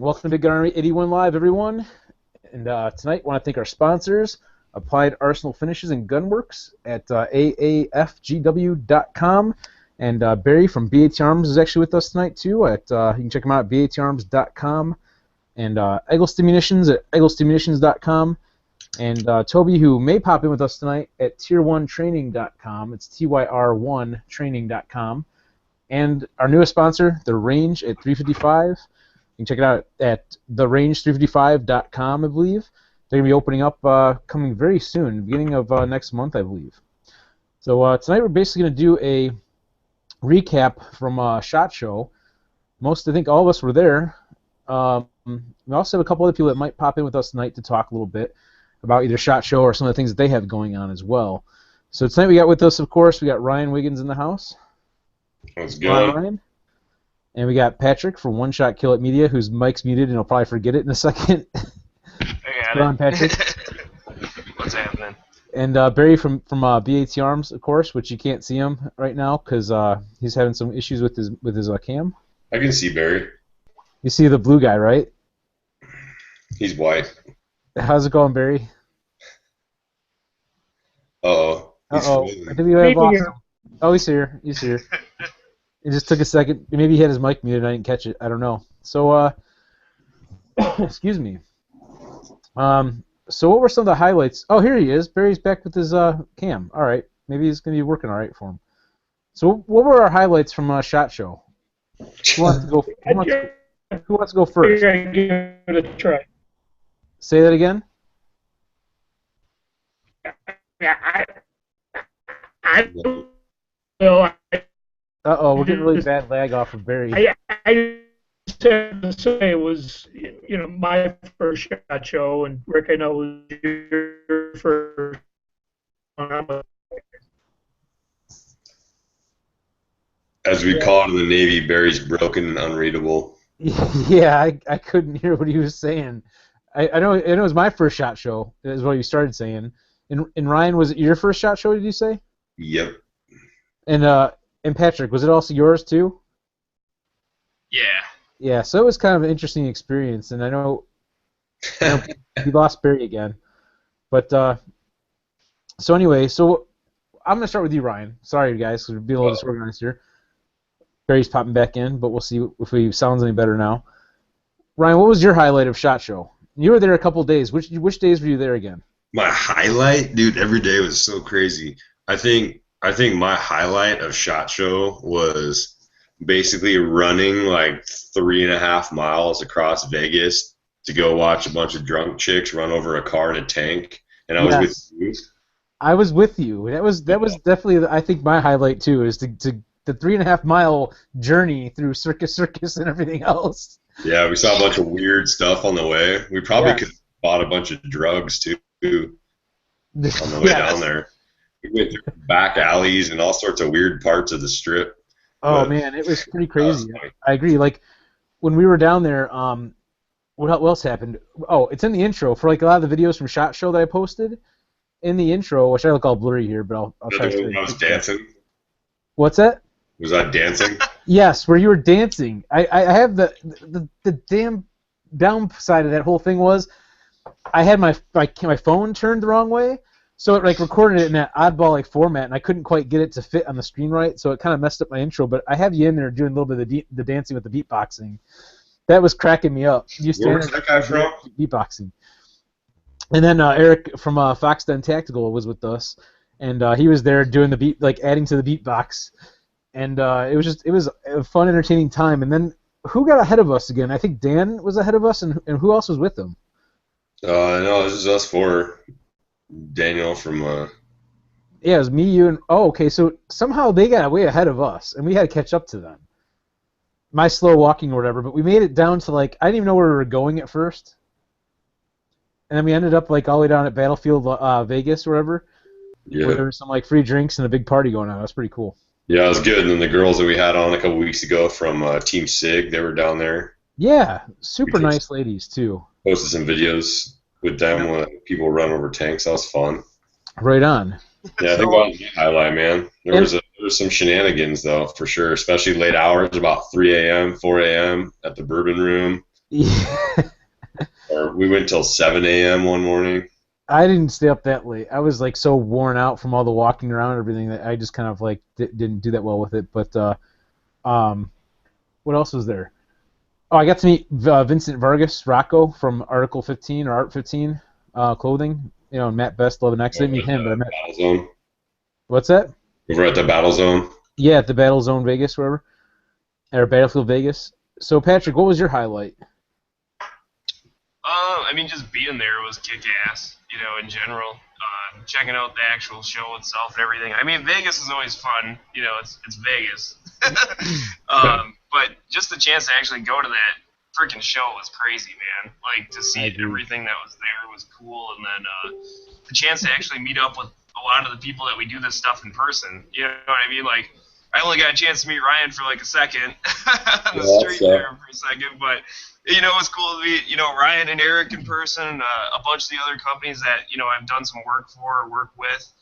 Welcome to BigGunner81 Live, everyone. And tonight, I want to thank our sponsors, Applied Arsenal Finishes and Gunworks at aafgw.com. And Barry from BAT Arms is actually with us tonight, too. You can check him out at batarms.com. And Eggleston Munitions at egglestonmunitions.com. And Toby, who may pop in with us tonight, at tier1training.com. It's tyr1training.com. And our newest sponsor, The Range at 355. You can check it out at therange355.com, I believe. They're going to be opening up coming very soon, beginning of next month, I believe. So tonight we're basically going to do a recap from SHOT Show. I think all of us were there. We also have a couple other people that might pop in with us tonight to talk a little bit about either SHOT Show or some of the things that they have going on as well. So tonight we got with us, of course, we got Ryan Wiggins in the house. That's good. Ryan. And we got Patrick from One Shot Kill It Media, whose mic's muted, and he'll probably forget it in a second. I got it. Patrick. What's happening? And Barry from BAT Arms, of course, which you can't see him right now because he's having some issues with his cam. I can see Barry. You see the blue guy, right? He's white. How's it going, Barry? Uh-oh. I think we have lost him. Oh, he's here. He's here. It just took a second. Maybe he had his mic muted and I didn't catch it. I don't know. So, excuse me. So what were some of the highlights? Oh, here he is. Barry's back with his cam. All right. Maybe he's going to be working all right for him. So what were our highlights from SHOT Show? Who wants to go, who wants to go first? Give it a try. Say that again? Yeah, I don't know. Uh-oh, we're getting really bad lag off of Barry. I just had to say it was, my first SHOT Show, and Rick, I know was your first one. As we call it in the Navy, Barry's broken and unreadable. Yeah, I couldn't hear what he was saying. I know it was my first SHOT Show, is what you started saying. And Ryan, was it your first SHOT Show, did you say? Yep. And Patrick, was it also yours too? Yeah. Yeah, so it was kind of an interesting experience, and I know we lost Barry again. But, so anyway, so I'm going to start with you, Ryan. Sorry, guys, we're being a little disorganized here. Barry's popping back in, but we'll see if he sounds any better now. Ryan, what was your highlight of SHOT Show? You were there a couple of days. Which days were you there again? My highlight? Dude, every day was so crazy. I think my highlight of SHOT Show was basically running like 3.5 miles across Vegas to go watch a bunch of drunk chicks run over a car in a tank, and I was with you. I was with you. That was definitely, I think, my highlight too, is the 3.5 mile journey through Circus and everything else. Yeah, we saw a bunch of weird stuff on the way. We probably could have bought a bunch of drugs too on the way down there. We went through back alleys and all sorts of weird parts of the strip. Oh, man, it was pretty crazy. I agree. Like, when we were down there, what else happened? Oh, it's in the intro. For, like, a lot of the videos from SHOT Show that I posted, in the intro, which I look all blurry here, but I'll try to... I was dancing? What's that? Was I dancing? Yes, where you were dancing. I have the damn downside of that whole thing was I had my phone turned the wrong way, so it like recorded it in that oddball like format, and I couldn't quite get it to fit on the screen right, so it kind of messed up my intro. But I have you in there doing a little bit of the dancing with the beatboxing. That was cracking me up. Where's that guy from? Beatboxing. And then Eric from Fox Den Tactical was with us, and he was there doing the beat, like adding to the beatbox, and it was a fun, entertaining time. And then who got ahead of us again? I think Dan was ahead of us, and who else was with him? No, this is us four. Daniel from. Yeah, it was me, you, and okay. So somehow they got way ahead of us, and we had to catch up to them. My slow walking or whatever, but we made it down to like I didn't even know where we were going at first, and then we ended up like all the way down at Battlefield Vegas or wherever. Yeah. Where there was some like free drinks and a big party going on. That was pretty cool. Yeah, it was good. And then the girls that we had on a couple weeks ago from Team SIG, they were down there. Yeah, super nice ladies too. Posted some videos with them when people run over tanks. That was fun. Right on. Yeah, I think that was my highlight, man. There was some shenanigans though, for sure, especially late hours, about 3 a.m., 4 a.m. at the Bourbon Room. Or we went till 7 a.m. one morning. I didn't stay up that late. I was like so worn out from all the walking around and everything that I just kind of like didn't do that well with it. But what else was there? Oh, I got to meet Vincent Vargas Rocco from Article 15 or Art 15 clothing. You know, and Matt Best, 11X. I didn't meet him, but I met. Battle Zone. What's that? Over at the Battle Zone. Yeah, at the Battle Zone Vegas, wherever, or Battlefield Vegas. So Patrick, what was your highlight? I mean, just being there was kick-ass, you know, in general. Checking out the actual show itself and everything. I mean, Vegas is always fun. You know, it's Vegas. But just the chance to actually go to that freaking show was crazy, man. Like, to see everything that was there was cool. And then the chance to actually meet up with a lot of the people that we do this stuff in person. You know what I mean? Like, I only got a chance to meet Ryan for like a second on the street there for a second, but you know, it was cool to meet, you know, Ryan and Eric in person, a bunch of the other companies that, you know, I've done some work for or work with,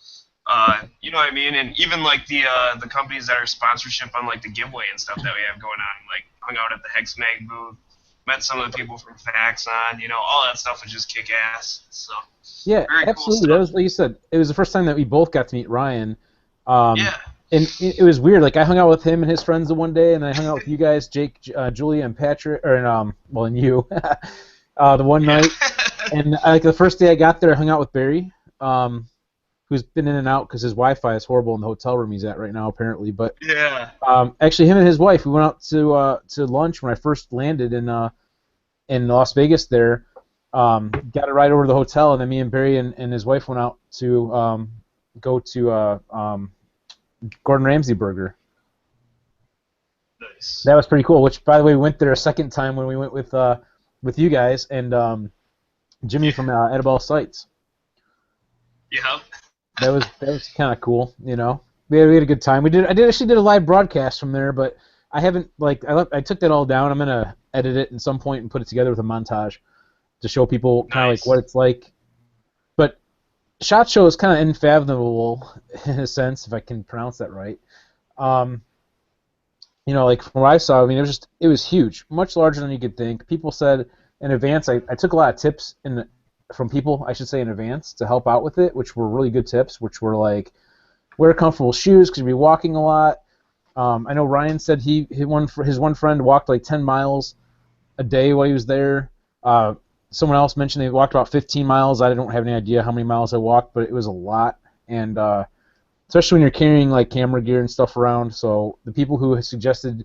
you know what I mean? And even like the companies that are sponsorship on like the giveaway and stuff that we have going on, like hung out at the Hex Mag booth, met some of the people from Faxon, you know, all that stuff was just kick ass. So yeah, very absolutely. Cool that was like you said. It was the first time that we both got to meet Ryan. Yeah. And it was weird. Like I hung out with him and his friends the one day, and I hung out with you guys, Jake, Julia, and Patrick, well, and you, the one night. And like the first day I got there, I hung out with Barry, who's been in and out because his Wi-Fi is horrible in the hotel room he's at right now, apparently. But yeah. Actually, him and his wife, we went out to lunch when I first landed in Las Vegas. There, got a ride over to the hotel, and then me and Barry and his wife went out to go to Gordon Ramsay Burger. Nice. That was pretty cool. Which, by the way, we went there a second time when we went with you guys and Jimmy from Edible Sites. Yeah. That was kind of cool. You know, we had a good time. I actually did a live broadcast from there, but I haven't I took that all down. I'm gonna edit it at some point and put it together with a montage to show people kind of like what it's like. But SHOT Show is kind of unfathomable in a sense, if I can pronounce that right. You know, like from what I saw, I mean, it was huge, much larger than you could think. People said in advance, I took a lot of tips from people, I should say, in advance to help out with it, which were really good tips, which were like wear comfortable shoes because you'll be walking a lot. I know Ryan said his one friend walked like 10 miles a day while he was there. Someone else mentioned they walked about 15 miles. I don't have any idea how many miles I walked, but it was a lot. And especially when you're carrying like camera gear and stuff around. So the people who suggested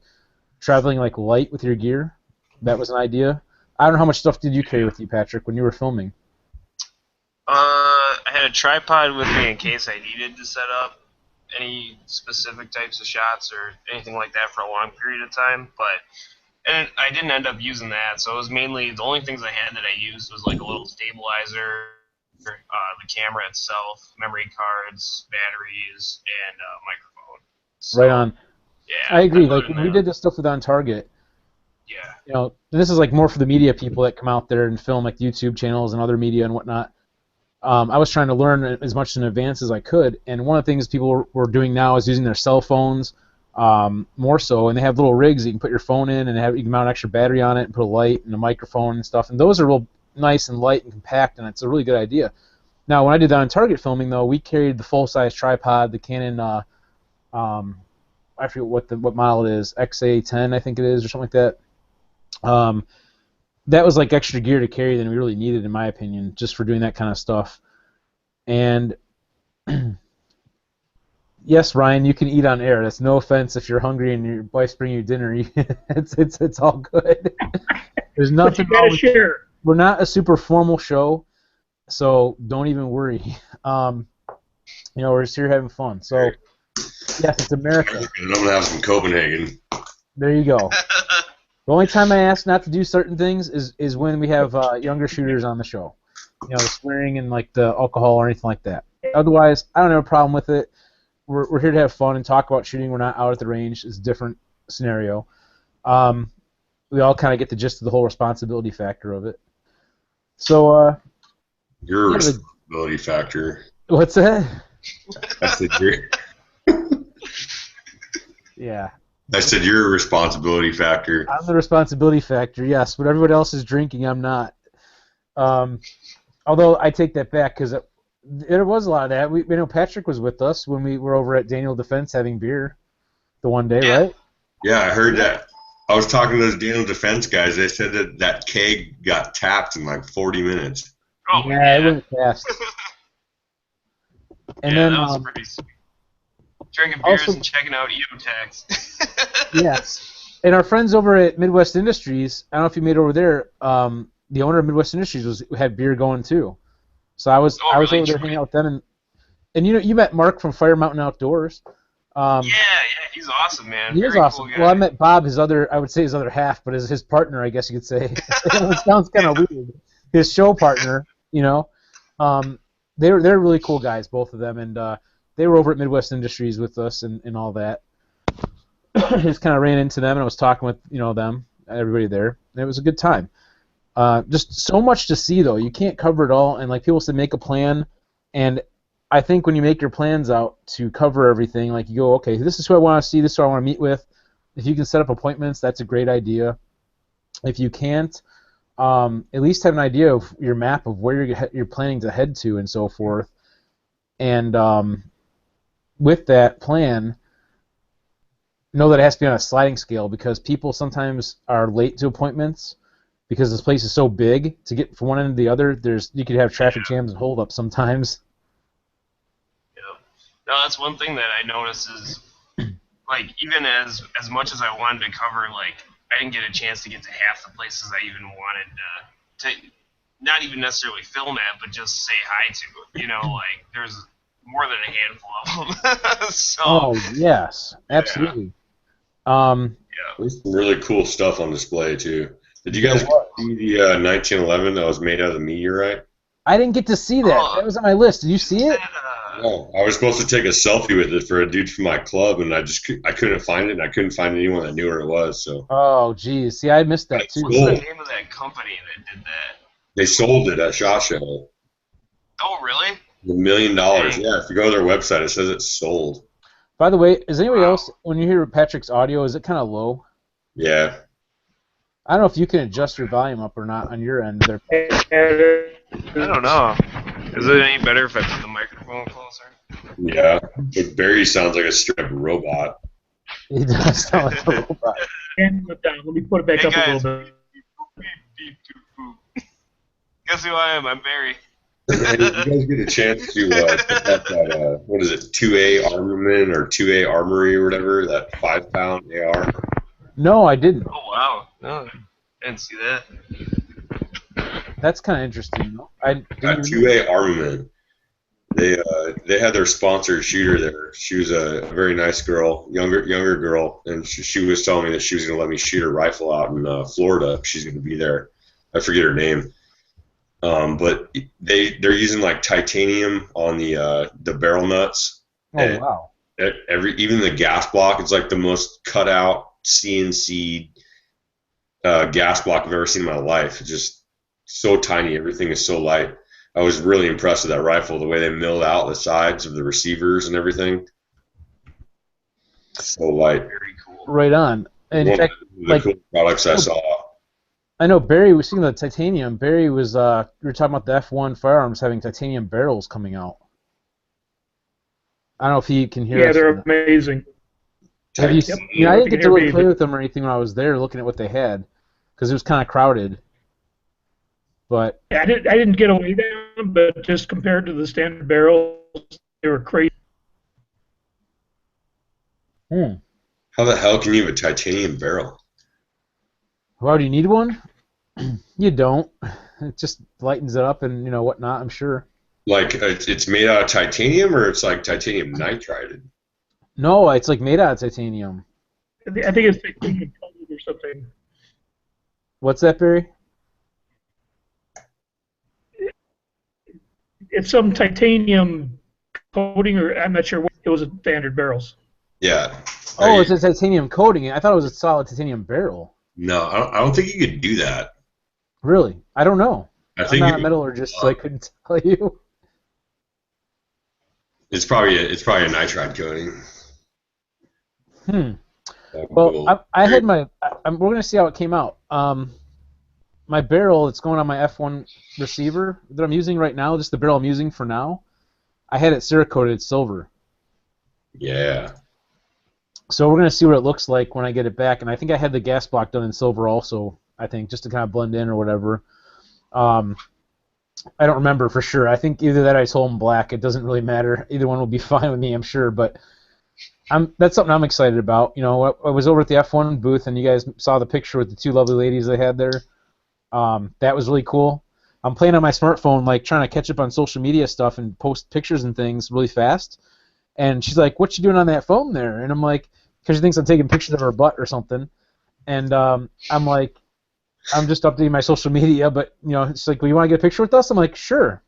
traveling like light with your gear, that was an idea. I don't know how much stuff did you carry with you, Patrick, when you were filming? I had a tripod with me in case I needed to set up any specific types of shots or anything like that for a long period of time, and I didn't end up using that, so it was mainly the only things I had that I used was like a little stabilizer, the camera itself, memory cards, batteries, and microphone. So, Right on. Yeah, I agree. Like when we did this stuff with On Target, yeah, you know, this is like more for the media people that come out there and film like YouTube channels and other media and whatnot. I was trying to learn as much in advance as I could, and one of the things people were doing now is using their cell phones more so, and they have little rigs that you can put your phone in and you can mount an extra battery on it and put a light and a microphone and stuff, and those are real nice and light and compact, and it's a really good idea. Now, when I did that on Target filming, though, we carried the full-size tripod, the Canon, I forget what model it is, XA10 I think it is, or something like that. That was like extra gear to carry than we really needed, in my opinion, just for doing that kind of stuff. And yes, Ryan, you can eat on air. That's no offense if you're hungry and your wife's bringing you dinner. It's all good. There's nothing wrong with it. We're not a super formal show, so don't even worry. You know, we're just here having fun. So yes, it's America. I'm gonna have some Copenhagen. There you go. The only time I ask not to do certain things is when we have younger shooters on the show. You know, the swearing and like the alcohol or anything like that. Otherwise, I don't have a problem with it. We're here to have fun and talk about shooting. We're not out at the range. It's a different scenario. We all kind of get the gist of the whole responsibility factor of it. So, your responsibility factor. What's that? That's the gear. Yeah. I said you're a responsibility factor. I'm the responsibility factor, yes. But everyone else is drinking, I'm not. Although I take that back because there was a lot of that. Patrick was with us when we were over at Daniel Defense having beer the one day, right? Yeah, I heard that. I was talking to those Daniel Defense guys. They said that keg got tapped in like 40 minutes. Oh, yeah, it went fast. And then that was pretty sweet. Drinking beers and checking out EOTax. Yes. And our friends over at Midwest Industries, I don't know if you made it over there, the owner of Midwest Industries had beer going too. So I was over there hanging out with them, and you met Mark from Fire Mountain Outdoors. Yeah, he's awesome, man. He is awesome. Cool, well, I met Bob, his other half, but his partner, I guess you could say. It sounds kind of weird. His show partner, they're really cool guys, both of them, and they were over at Midwest Industries with us and all that. Just kind of ran into them, and I was talking with them, everybody there, and it was a good time. Just so much to see, though. You can't cover it all, and like people said, make a plan. And I think when you make your plans out to cover everything, like you go, okay, this is who I want to see, this is who I want to meet with. If you can set up appointments, that's a great idea. If you can't, at least have an idea of your map of where you're planning to head to and so forth. And with that plan, know that it has to be on a sliding scale because people sometimes are late to appointments because this place is so big. To get from one end to the other, you could have traffic jams and hold up sometimes. Yeah. No, that's one thing that I noticed is, like, even as much as I wanted to cover, like, I didn't get a chance to get to half the places I even wanted to not even necessarily film at, but just say hi to. Like, there's more than a handful of them. So, oh, yes. Absolutely. Yeah. There's some really cool stuff on display, too. Did you guys see the 1911 that was made out of the meteorite? I didn't get to see that. That was on my list. Did you see it? No. I was supposed to take a selfie with it for a dude from my club, and I couldn't find it, and I couldn't find anyone that knew where it was. So. Oh, geez. See, I missed that, too. What's the name of that company that did that? They sold it at SHOT Show. Oh, really? $1 million. Yeah, if you go to their website, it says it's sold. By the way, is anybody else, when you hear Patrick's audio, is it kind of low? Yeah. I don't know if you can adjust your volume up or not on your end there. I don't know. Is it any better if I put the microphone closer? Yeah, but Barry sounds like a straight robot. He does sound like a robot. Let me put it back up a little bit. Guess who I am? I'm Barry. Hey, you guys get a chance to pick up that, what is it, 2A Armament or 2A Armory or whatever, that 5-pound AR? No, I didn't. Oh, wow. No, I didn't see that. That's kind of interesting. I didn't 2A Armament. They had their sponsored shooter there. She was a very nice girl, younger girl, and she was telling me that she was going to let me shoot her rifle out in Florida. She's going to be there. I forget her name. But they're using like titanium on the barrel nuts. Oh, wow. Even the gas block is like the most cut out CNC gas block I've ever seen in my life. It's just so tiny. Everything is so light. I was really impressed with that rifle, the way they milled out the sides of the receivers and everything. So light. Very cool. Right on. And in fact, the cool products I saw. I know Barry was speaking of the titanium. Barry was we were talking about the F1 firearms having titanium barrels coming out. I don't know if he can hear us. Yeah, they're amazing. Have you? I didn't get to really play with them or anything when I was there, looking at what they had, because it was kind of crowded. But I didn't get away with them, but just compared to the standard barrels, they were crazy. How the hell can you have a titanium barrel? Well, do you need one? You don't. It just lightens it up and whatnot, I'm sure. Like it's made out of titanium, or it's like titanium nitride? No, it's like made out of titanium. I think it's titanium coated or something. What's that, Barry? It's some titanium coating, or I'm not sure what it was. Standard barrels. Yeah. Oh, it's a titanium coating. I thought it was a solid titanium barrel. No, I don't think you could do that. Really? I don't know. I'm not a metallurgist, so I couldn't tell you. It's probably a nitride coating. Well, Cool. I had my. we're gonna see how it came out. My barrel, it's going on my F1 receiver that I'm using right now. Just the barrel I'm using for now. I had it Cerakoted silver. Yeah. So we're gonna see what it looks like when I get it back. And I think I had the gas block done in silver also. I think just to kind of blend in or whatever. I don't remember for sure. I think either that or I told him black. It doesn't really matter. Either one will be fine with me, I'm sure. But that's something I'm excited about. You know, I was over at the F1 booth, and you guys saw the picture with the two lovely ladies they had there. That was really cool. I'm playing on my smartphone, like trying to catch up on social media stuff and post pictures and things really fast. And she's like, "What you doing on that phone there?" And I'm like, because she thinks I'm taking pictures of her butt or something. And I'm like, I'm just updating my social media, but you know, it's like, well, you want to get a picture with us? I'm like, sure.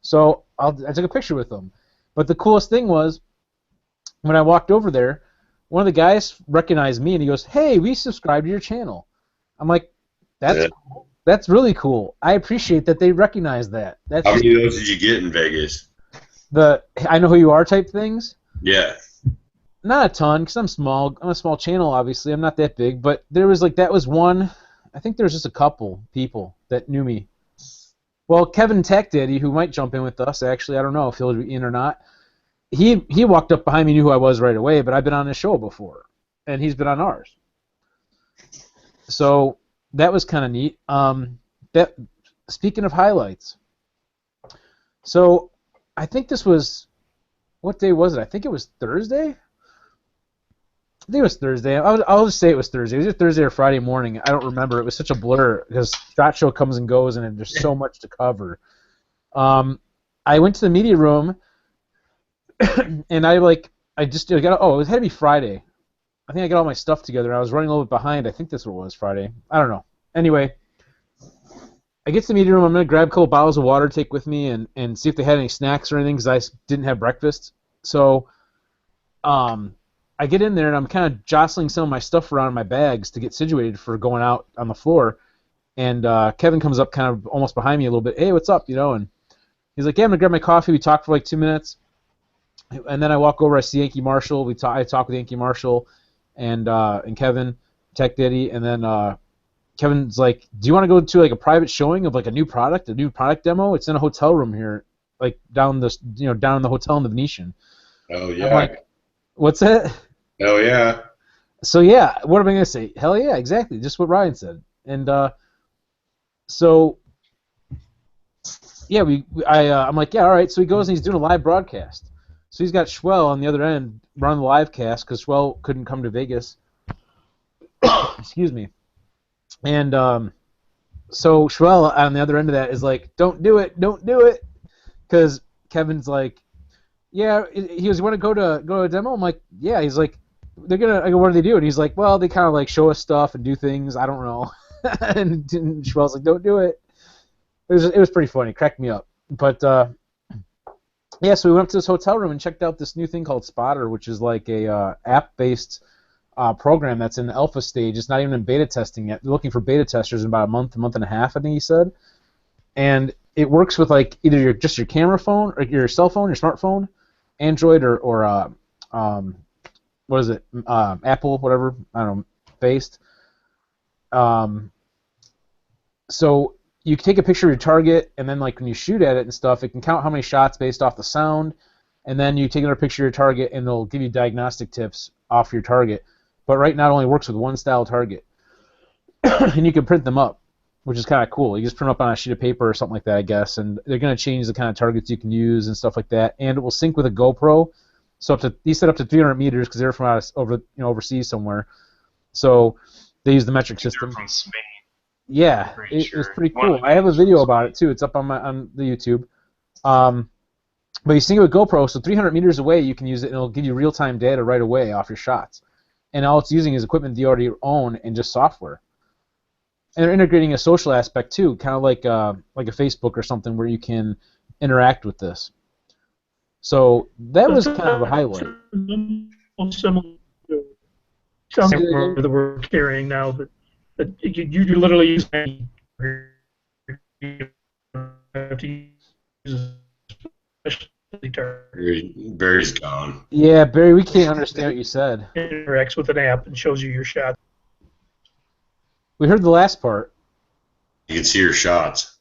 So I took a picture with them. But the coolest thing was, when I walked over there, one of the guys recognized me and he goes, "Hey, we subscribed to your channel." I'm like, "That's cool. That's really cool. I appreciate that they recognize that." That's How many of those did you get in Vegas? the I know who you are type things. Yeah. Not a ton, because I'm small. I'm a small channel, obviously. I'm not that big, but there was like that was one. I think there was just a couple people that knew me. Well, Kevin Tech Daddy, who might jump in with us, actually, I don't know if he'll be in or not. He walked up behind me, knew who I was right away, but I've been on his show before, and he's been on ours. So that was kind of neat. Speaking of highlights, so I think this was, what day was it? I think it was Thursday. I think it was Thursday. I'll just say it was Thursday. It was either Thursday or Friday morning. I don't remember. It was such a blur because SHOT Show comes and goes, and there's so much to cover. I went to the media room, and it had to be Friday. I think I got all my stuff together. I was running a little bit behind. I think that's what it was, Friday. I don't know. Anyway, I get to the media room. I'm going to grab a couple bottles of water to take with me and see if they had any snacks or anything because I didn't have breakfast. So I get in there, and I'm kind of jostling some of my stuff around in my bags to get situated for going out on the floor. And Kevin comes up kind of almost behind me a little bit. "Hey, what's up?" You know, and he's like, "Yeah, I'm going to grab my coffee." We talk for like 2 minutes. And then I walk over, I see Yankee Marshall. I talk with Yankee Marshall and Kevin, Tech Daddy. And then Kevin's like, "Do you want to go to like a private showing of like a new product demo? It's in a hotel room here, like down in the hotel in the Venetian." Oh, yeah. I'm like, "What's that?" Hell yeah. So yeah, what am I gonna say? Hell yeah, exactly, just what Ryan said. And so yeah, I'm like, yeah, all right. So he goes and he's doing a live broadcast. So he's got Schwell on the other end running the live cast because Schwell couldn't come to Vegas. Excuse me. And so Schwell on the other end of that is like, don't do it, because Kevin's like, yeah, he goes, "You want to go to a demo?" I'm like, yeah. He's like, "They're gonna." I go, "What do they do?" And he's like, "Well, they kind of like show us stuff and do things. I don't know." and Schwell's like, "Don't do it." It was pretty funny. It cracked me up. But yeah, so we went up to this hotel room and checked out this new thing called Spotter, which is like a app-based program that's in the alpha stage. It's not even in beta testing yet. They're looking for beta testers in about a month and a half, I think he said. And it works with like either your camera phone or your cell phone, your smartphone, Android or what is it? Apple, whatever, I don't know, based. So you can take a picture of your target, and then like when you shoot at it and stuff, it can count how many shots based off the sound, and then you take another picture of your target, and it'll give you diagnostic tips off your target. But right now it only works with one style target, and you can print them up, which is kind of cool. You just print them up on a sheet of paper or something like that, I guess, and they're going to change the kind of targets you can use and stuff like that, and it will sync with a GoPro. So he said up to 300 meters because they're from overseas somewhere. So they use the metric system. From Spain. Yeah, it was pretty cool. I have a video about it too. It's up on the YouTube. But you sync it with GoPro, so 300 meters away you can use it, and it'll give you real-time data right away off your shots. And all it's using is equipment that you already own and just software. And they're integrating a social aspect too, kind of like a Facebook or something where you can interact with this. So that was kind of a highlight. Similar to something that we're carrying now, but you literally use you have to use a Barry's gone. Yeah, Barry, we can't understand what you said. Interacts with an app and shows you your shot. We heard the last part. You can see your shots.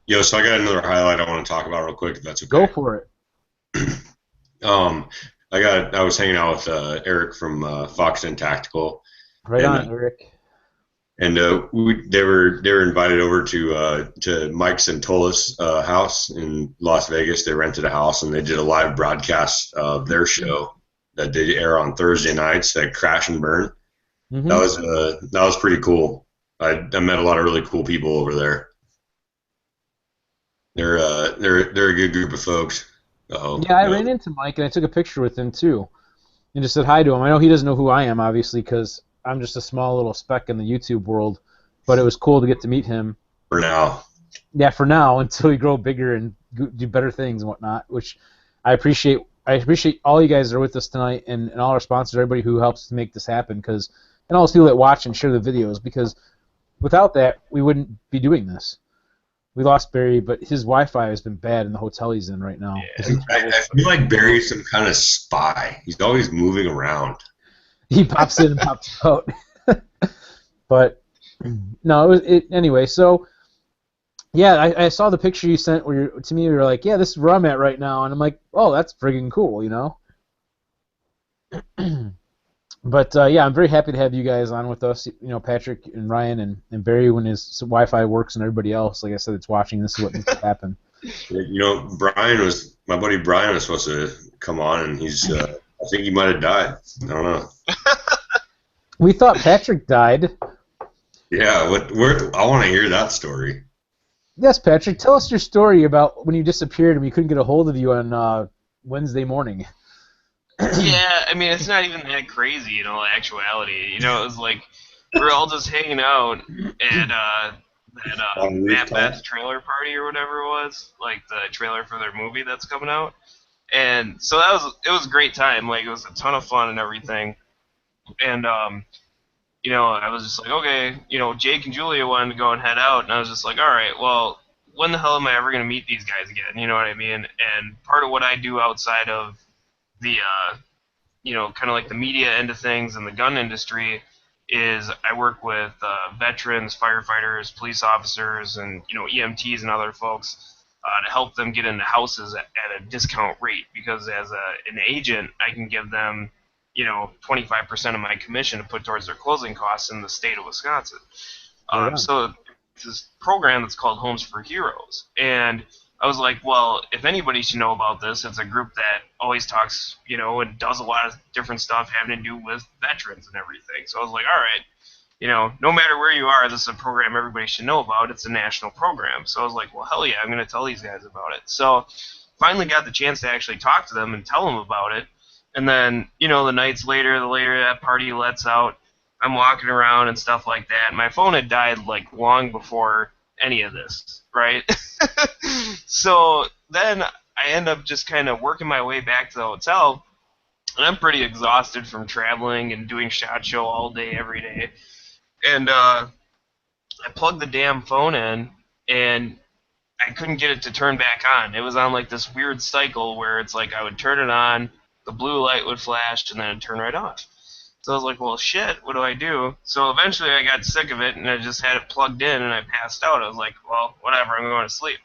Yo, so I got another highlight I want to talk about real quick, if that's okay. Go for it. I was hanging out with Eric from Fox and Tactical. Right on, Eric. And they were invited over to Mike Santola's house in Las Vegas. They rented a house and they did a live broadcast of their show that they air on Thursday nights at Crash and Burn. Mm-hmm. That was pretty cool. I met a lot of really cool people over there. They're a good group of folks. I ran into Mike and I took a picture with him too, and just said hi to him. I know he doesn't know who I am, obviously, because I'm just a small little speck in the YouTube world, but it was cool to get to meet him. For now. Yeah, for now, until we grow bigger and do better things and whatnot, which I appreciate. I appreciate all you guys that are with us tonight and all our sponsors, everybody who helps to make this happen, and all those people that watch and share the videos, because without that, we wouldn't be doing this. We lost Barry, but his Wi-Fi has been bad in the hotel he's in right now. Yeah. I feel like Barry's some kind of spy. He's always moving around. He pops in and pops out. But no, anyway. So yeah, I saw the picture you sent where to me. You were like, "Yeah, this is where I'm at right now," and I'm like, "Oh, that's friggin' cool," you know. But yeah, I'm very happy to have you guys on with us. You know, Patrick and Ryan and Barry, when his Wi-Fi works, and everybody else, like I said, that's watching. This is what needs to happen. You know, my buddy Brian was supposed to come on, and he's I think he might have died. I don't know. We thought Patrick died. Yeah, I want to hear that story. Yes, Patrick, tell us your story about when you disappeared and we couldn't get a hold of you on Wednesday morning. Yeah, I mean, it's not even that crazy in all actuality. You know, it was like we were all just hanging out at that Matt Beth's trailer party or whatever it was, like the trailer for their movie that's coming out. And so it was a great time. Like, it was a ton of fun and everything. And you know, I was just like, okay, you know, Jake and Julia wanted to go and head out, and I was just like, all right, well, when the hell am I ever going to meet these guys again? You know what I mean? And part of what I do outside of the, you know, kind of like the media end of things and the gun industry is I work with veterans, firefighters, police officers, and, you know, EMTs and other folks to help them get into houses at a discount rate, because as an agent, I can give them, you know, 25% of my commission to put towards their closing costs in the state of Wisconsin. So it's this program that's called Homes for Heroes. And I was like, well, if anybody should know about this, it's a group that always talks, you know, and does a lot of different stuff having to do with veterans and everything. So I was like, all right, you know, no matter where you are, this is a program everybody should know about. It's a national program. So I was like, well, hell yeah, I'm going to tell these guys about it. So finally got the chance to actually talk to them and tell them about it. And then, you know, the later that party lets out, I'm walking around and stuff like that. My phone had died, like, long before any of this, right? So then I end up just kind of working my way back to the hotel, and I'm pretty exhausted from traveling and doing SHOT Show all day, every day. And I plugged the damn phone in, and I couldn't get it to turn back on. It was on, like, this weird cycle where it's like I would turn it on, the blue light would flash, and then it'd turn right off. So I was like, well, shit, what do I do? So eventually I got sick of it, and I just had it plugged in, and I passed out. I was like, well, whatever, I'm going to sleep.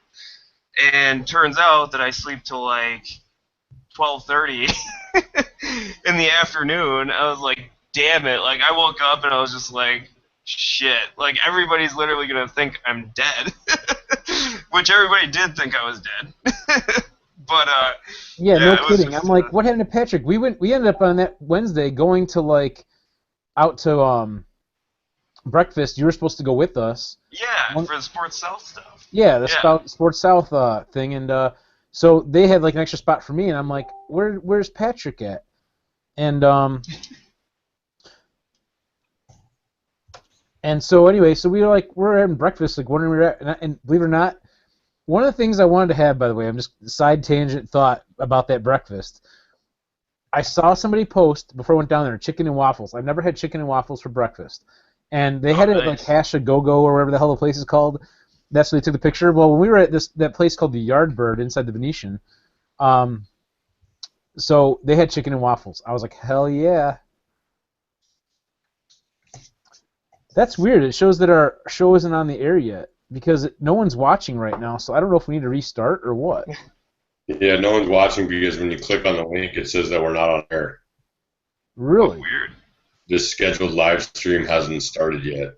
And turns out that I sleep till, like, 12:30 in the afternoon. I was like, damn it. Like, I woke up, and I was just like, shit. Like, everybody's literally going to think I'm dead. Which everybody did think I was dead. But yeah, no kidding. I'm like, what happened to Patrick? We ended up on that Wednesday going to, like, out to breakfast. You were supposed to go with us. Yeah, for the Sports South stuff. Yeah, the Sports South thing, and so they had, like, an extra spot for me, and I'm like, where's Patrick at? And and so anyway, so we're having breakfast, like, wondering where we're at, and believe it or not, one of the things I wanted to have, by the way, I'm just side tangent thought about that breakfast. I saw somebody post before I went down there, chicken and waffles. I've never had chicken and waffles for breakfast. And they had it at, like, Hash a Go-Go or whatever the hell the place is called. that's where they took the picture. Well, when we were at that place called the Yardbird inside the Venetian, so they had chicken and waffles. I was like, hell yeah. That's weird. It shows that our show isn't on the air yet because no one's watching right now. So I don't know if we need to restart or what. Yeah, no one's watching because when you click on the link, it says that we're not on air. Really? Oh, weird. This scheduled live stream hasn't started yet.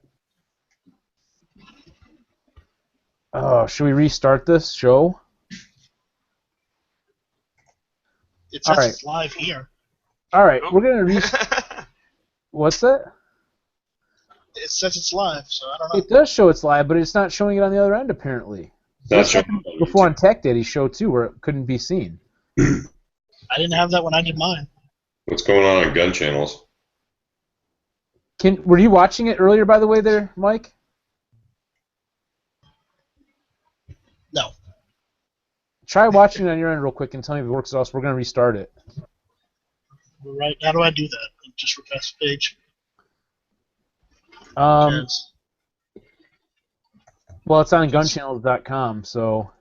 Oh, should we restart this show? It says All right. it's live here. All right, we're gonna restart. What's that? It says it's live, so I don't know. It does show it's live, but it's not showing it on the other end apparently. That's This happened before on Tech Daddy's show too, where it couldn't be seen. I didn't have that when I did mine. What's going on gun channels? Were you watching it earlier, by the way, there, Mike? No. Try watching it on your end real quick and tell me if it works, or else we're gonna restart it. Right. How do I do that? Just request page. Well, it's on gunchannels.com, so.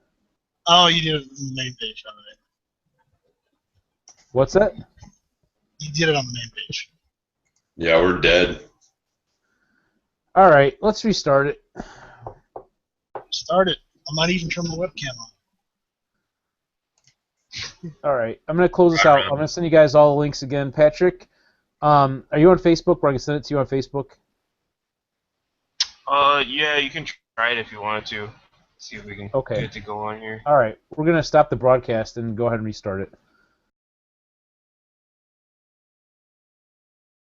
Oh, you did it on the main page. All right. What's that? You did it on the main page. Yeah, we're dead. All right, let's restart it. Start it. I might even turn the webcam on. All right, I'm gonna close this out. I'm gonna send you guys all the links again. Patrick, are you on Facebook? Where I can send it to you on Facebook? Yeah, you can try it if you wanted to. See if we can get it to go on here. All right, we're gonna stop the broadcast and go ahead and restart it.